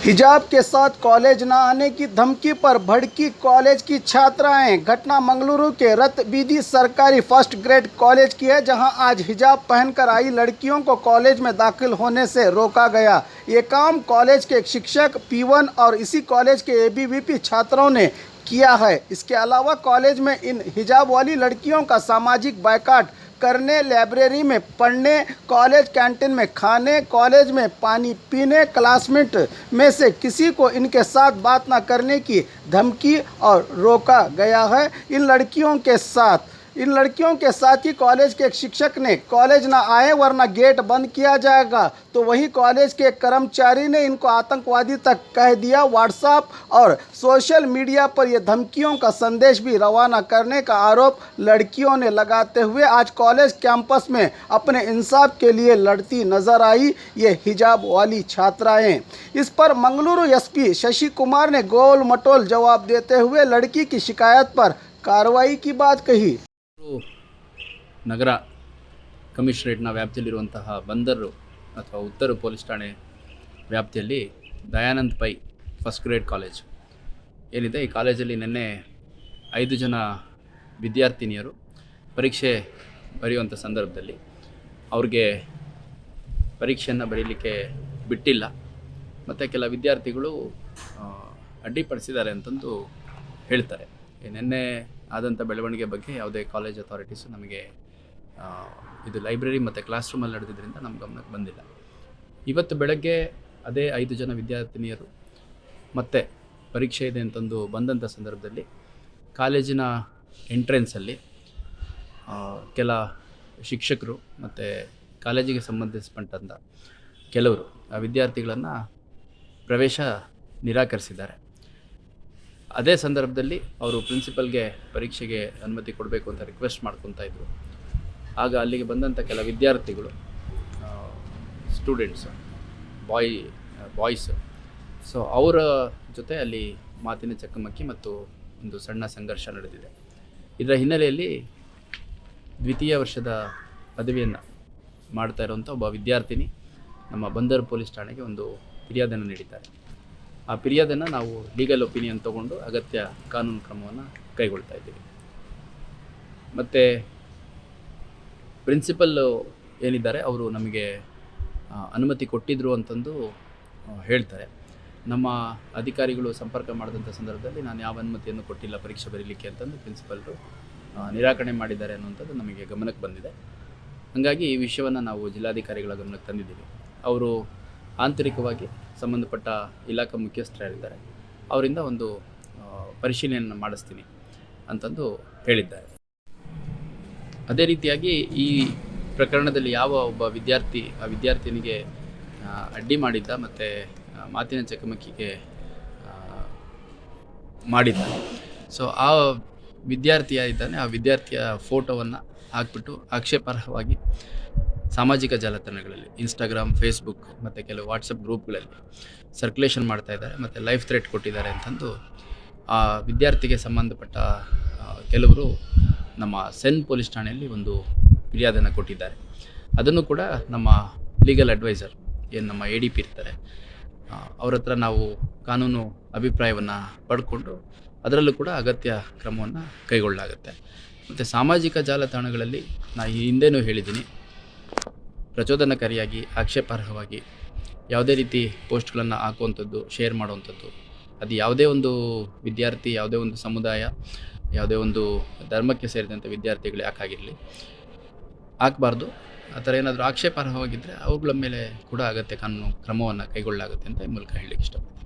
हिजाब के साथ कॉलेज न आने की धमकी पर भड़की कॉलेज की छात्राएं। घटना मंगलुरु के रतबीदी सरकारी फर्स्ट ग्रेड कॉलेज की है, जहां आज हिजाब पहनकर आई लड़कियों को कॉलेज में दाखिल होने से रोका गया। ये काम कॉलेज के एक शिक्षक P1 और इसी कॉलेज के ABVP छात्रों ने किया है। इसके अलावा कॉलेज में इन हिजाब वाली लड़कियों का सामाजिक बायकॉट करने, लाइब्रेरी में पढ़ने, कॉलेज कैंटीन में खाने, कॉलेज में पानी पीने, क्लासमेट में से किसी को इनके साथ बात ना करने की धमकी और रोका गया है। इन लड़कियों के साथ ही कॉलेज के एक शिक्षक ने कॉलेज ना आए वरना गेट बंद किया जाएगा, तो वहीं कॉलेज के एक कर्मचारी ने इनको आतंकवादी तक कह दिया। व्हाट्सएप और सोशल मीडिया पर यह धमकियों का संदेश भी रवाना करने का आरोप लड़कियों ने लगाते हुए आज कॉलेज कैंपस में अपने इंसाफ के लिए लड़ती नजर आई ये हिजाब वाली छात्राएं। इस पर मंगलुरु SP शशि कुमार ने गोल मटोल जवाब देते हुए लड़की की शिकायत पर कार्रवाई की बात कही। ನಗರ ಕಮಿಷನರೇಟ್ನ ವ್ಯಾಪ್ತಿಯಲ್ಲಿರುವಂತಹ ಬಂದರು ಅಥವಾ ಉತ್ತರ ಪೊಲೀಸ್ ಠಾಣೆ ವ್ಯಾಪ್ತಿಯಲ್ಲಿ Dayanand Pai first grade college ಏನಿದೆ, ಈ ಕಾಲೇಜಲ್ಲಿ ನಿನ್ನೆ 5 ಜನ ವಿದ್ಯಾರ್ಥಿನಿಯರು ಪರೀಕ್ಷೆ ಬರೆಯುವಂಥ ಸಂದರ್ಭದಲ್ಲಿ ಅವ್ರಿಗೆ ಪರೀಕ್ಷೆಯನ್ನು ಬರೀಲಿಕ್ಕೆ ಬಿಟ್ಟಿಲ್ಲ ಮತ್ತು ಕೆಲ ವಿದ್ಯಾರ್ಥಿಗಳು ಅಡ್ಡಿಪಡಿಸಿದ್ದಾರೆ ಅಂತಂದು ಹೇಳ್ತಾರೆ. ನಿನ್ನೆ ಆದಂಥ ಬೆಳವಣಿಗೆ ಬಗ್ಗೆ ಯಾವುದೇ ಕಾಲೇಜ್ ಅಥಾರಿಟೀಸು ನಮಗೆ ಇದು ಲೈಬ್ರರಿ ಮತ್ತು ಕ್ಲಾಸ್ ರೂಮಲ್ಲಿ ನಡೆದಿದ್ದರಿಂದ ನಮ್ಮ ಗಮನಕ್ಕೆ ಬಂದಿಲ್ಲ. ಇವತ್ತು ಬೆಳಗ್ಗೆ ಅದೇ 5 ಜನ ವಿದ್ಯಾರ್ಥಿನಿಯರು ಮತ್ತೆ ಪರೀಕ್ಷೆ ಇದೆ ಅಂತಂದು ಬಂದಂಥ ಸಂದರ್ಭದಲ್ಲಿ ಕಾಲೇಜಿನ ಎಂಟ್ರೆನ್ಸಲ್ಲಿ ಕೆಲ ಶಿಕ್ಷಕರು ಮತ್ತು ಕಾಲೇಜಿಗೆ ಸಂಬಂಧಿಸಿದಂಥ ಕೆಲವರು ಆ ವಿದ್ಯಾರ್ಥಿಗಳನ್ನು ಪ್ರವೇಶ ನಿರಾಕರಿಸಿದ್ದಾರೆ. ಅದೇ ಸಂದರ್ಭದಲ್ಲಿ ಅವರು ಪ್ರಿನ್ಸಿಪಲ್ಗೆ ಪರೀಕ್ಷೆಗೆ ಅನುಮತಿ ಕೊಡಬೇಕು ಅಂತ ರಿಕ್ವೆಸ್ಟ್ ಮಾಡ್ಕೊತಾ ಇದ್ದರು. ಆಗ ಅಲ್ಲಿಗೆ ಬಂದಂಥ ಕೆಲ ವಿದ್ಯಾರ್ಥಿಗಳು, ಸ್ಟೂಡೆಂಟ್ಸು, ಬಾಯ್ಸ್, ಸೊ ಅವರ ಜೊತೆ ಅಲ್ಲಿ ಮಾತಿನ ಚಕಮಕಿ ಮತ್ತು ಒಂದು ಸಣ್ಣ ಸಂಘರ್ಷ ನಡೆದಿದೆ. ಇದರ ಹಿನ್ನೆಲೆಯಲ್ಲಿ ದ್ವಿತೀಯ ವರ್ಷದ ಪದವಿಯನ್ನು ಮಾಡ್ತಾ ಇರುವಂಥ ಒಬ್ಬ ವಿದ್ಯಾರ್ಥಿನಿ ನಮ್ಮ ಬಂದರು ಪೊಲೀಸ್ ಠಾಣೆಗೆ ಒಂದು ಫಿರ್ಯಾದನ್ನು ನೀಡಿದ್ದಾರೆ. ಆ ಫಿರ್ಯಾದನ್ನು ನಾವು ಲೀಗಲ್ ಒಪಿನಿಯನ್ ತೊಗೊಂಡು ಅಗತ್ಯ ಕಾನೂನು ಕ್ರಮವನ್ನು ಕೈಗೊಳ್ತಾ ಇದ್ದೀವಿ. ಮತ್ತು ಪ್ರಿನ್ಸಿಪಲ್ಲು ಏನಿದ್ದಾರೆ ಅವರು ನಮಗೆ ಅನುಮತಿ ಕೊಟ್ಟಿದ್ದರು ಅಂತಂದು ಹೇಳ್ತಾರೆ. ನಮ್ಮ ಅಧಿಕಾರಿಗಳು ಸಂಪರ್ಕ ಮಾಡಿದಂಥ ಸಂದರ್ಭದಲ್ಲಿ ನಾನು ಯಾವ ಅನುಮತಿಯನ್ನು ಕೊಟ್ಟಿಲ್ಲ ಪರೀಕ್ಷೆ ಬರೀಲಿಕ್ಕೆ ಅಂತಂದು ಪ್ರಿನ್ಸಿಪಲ್ರು ನಿರಾಕರಣೆ ಮಾಡಿದ್ದಾರೆ ಅನ್ನುವಂಥದ್ದು ನಮಗೆ ಗಮನಕ್ಕೆ ಬಂದಿದೆ. ಹಾಗಾಗಿ ಈ ವಿಷಯವನ್ನು ನಾವು ಜಿಲ್ಲಾಧಿಕಾರಿಗಳ ಗಮನಕ್ಕೆ ತಂದಿದ್ದೀವಿ. ಅವರು ಆಂತರಿಕವಾಗಿ ಸಂಬಂಧಪಟ್ಟ ಇಲಾಖಾ ಮುಖ್ಯಸ್ಥರಿದ್ದಾರೆ, ಅವರಿಂದ ಒಂದು ಪರಿಶೀಲನೆಯನ್ನು ಮಾಡಿಸ್ತೀನಿ ಅಂತಂದು ಹೇಳಿದ್ದಾರೆ. ಅದೇ ರೀತಿಯಾಗಿ ಈ ಪ್ರಕರಣದಲ್ಲಿ ಯಾವ ಒಬ್ಬ ವಿದ್ಯಾರ್ಥಿ ಆ ವಿದ್ಯಾರ್ಥಿನಿಗೆ ಅಡ್ಡಿ ಮಾಡಿದ್ದ ಮತ್ತು ಮಾತಿನ ಚಕಮಕಿಗೆ ಮಾಡಿದ್ದ, ಸೊ ಆ ವಿದ್ಯಾರ್ಥಿಯ ಇದ್ದಾನೆ, ಆ ವಿದ್ಯಾರ್ಥಿಯ ಫೋಟೋವನ್ನು ಹಾಕ್ಬಿಟ್ಟು ಆಕ್ಷೇಪಾರ್ಹವಾಗಿ ಸಾಮಾಜಿಕ ಜಾಲತಾಣಗಳಲ್ಲಿ ಇನ್ಸ್ಟಾಗ್ರಾಮ್, ಫೇಸ್ಬುಕ್ ಮತ್ತು ಕೆಲವು ವಾಟ್ಸಪ್ ಗ್ರೂಪ್ಗಳಲ್ಲಿ ಸರ್ಕ್ಯುಲೇಷನ್ ಮಾಡ್ತಾ ಇದ್ದಾರೆ ಮತ್ತು ಲೈಫ್ ಥ್ರೆಟ್ ಕೊಟ್ಟಿದ್ದಾರೆ ಅಂತಂದು ಆ ವಿದ್ಯಾರ್ಥಿಗೆ ಸಂಬಂಧಪಟ್ಟ ಕೆಲವರು ನಮ್ಮ ಸೆನ್ ಪೊಲೀಸ್ ಠಾಣೆಯಲ್ಲಿ ಒಂದು ಫಿರ್ಯಾದನ್ನು ಕೊಟ್ಟಿದ್ದಾರೆ. ಅದನ್ನು ಕೂಡ ನಮ್ಮ ಲೀಗಲ್ ಅಡ್ವೈಸರ್ ಏನು ನಮ್ಮ ADP ಇರ್ತಾರೆ ಅವ್ರ ಹತ್ರ ನಾವು ಕಾನೂನು ಅಭಿಪ್ರಾಯವನ್ನು ಪಡ್ಕೊಂಡು ಅದರಲ್ಲೂ ಕೂಡ ಅಗತ್ಯ ಕ್ರಮವನ್ನು ಕೈಗೊಳ್ಳಲಾಗುತ್ತೆ. ಮತ್ತು ಸಾಮಾಜಿಕ ಜಾಲತಾಣಗಳಲ್ಲಿ ನಾನು ಈ ಹಿಂದೆನೂ ಹೇಳಿದ್ದೀನಿ, ಪ್ರಚೋದನಕಾರಿಯಾಗಿ ಆಕ್ಷೇಪಾರ್ಹವಾಗಿ ಯಾವುದೇ ರೀತಿ ಪೋಸ್ಟ್ಗಳನ್ನು ಹಾಕುವಂಥದ್ದು, ಶೇರ್ ಮಾಡುವಂಥದ್ದು, ಅದು ಯಾವುದೇ ಒಂದು ವಿದ್ಯಾರ್ಥಿ, ಯಾವುದೇ ಒಂದು ಸಮುದಾಯ, ಯಾವುದೇ ಒಂದು ಧರ್ಮಕ್ಕೆ ಸೇರಿದಂಥ ವಿದ್ಯಾರ್ಥಿಗಳು ಯಾಕಾಗಿರಲಿ ಹಾಕಬಾರ್ದು. ಆ ಥರ ಏನಾದರೂ ಆಕ್ಷೇಪಾರ್ಹವಾಗಿದ್ದರೆ ಅವುಗಳ ಮೇಲೆ ಕೂಡ ಅಗತ್ಯ ಕಾನೂನು ಕ್ರಮವನ್ನು ಕೈಗೊಳ್ಳಲಾಗುತ್ತೆ ಅಂತ ಈ ಮೂಲಕ ಹೇಳಲಿಕ್ಕೆ ಇಷ್ಟಪಡ್ತೀನಿ.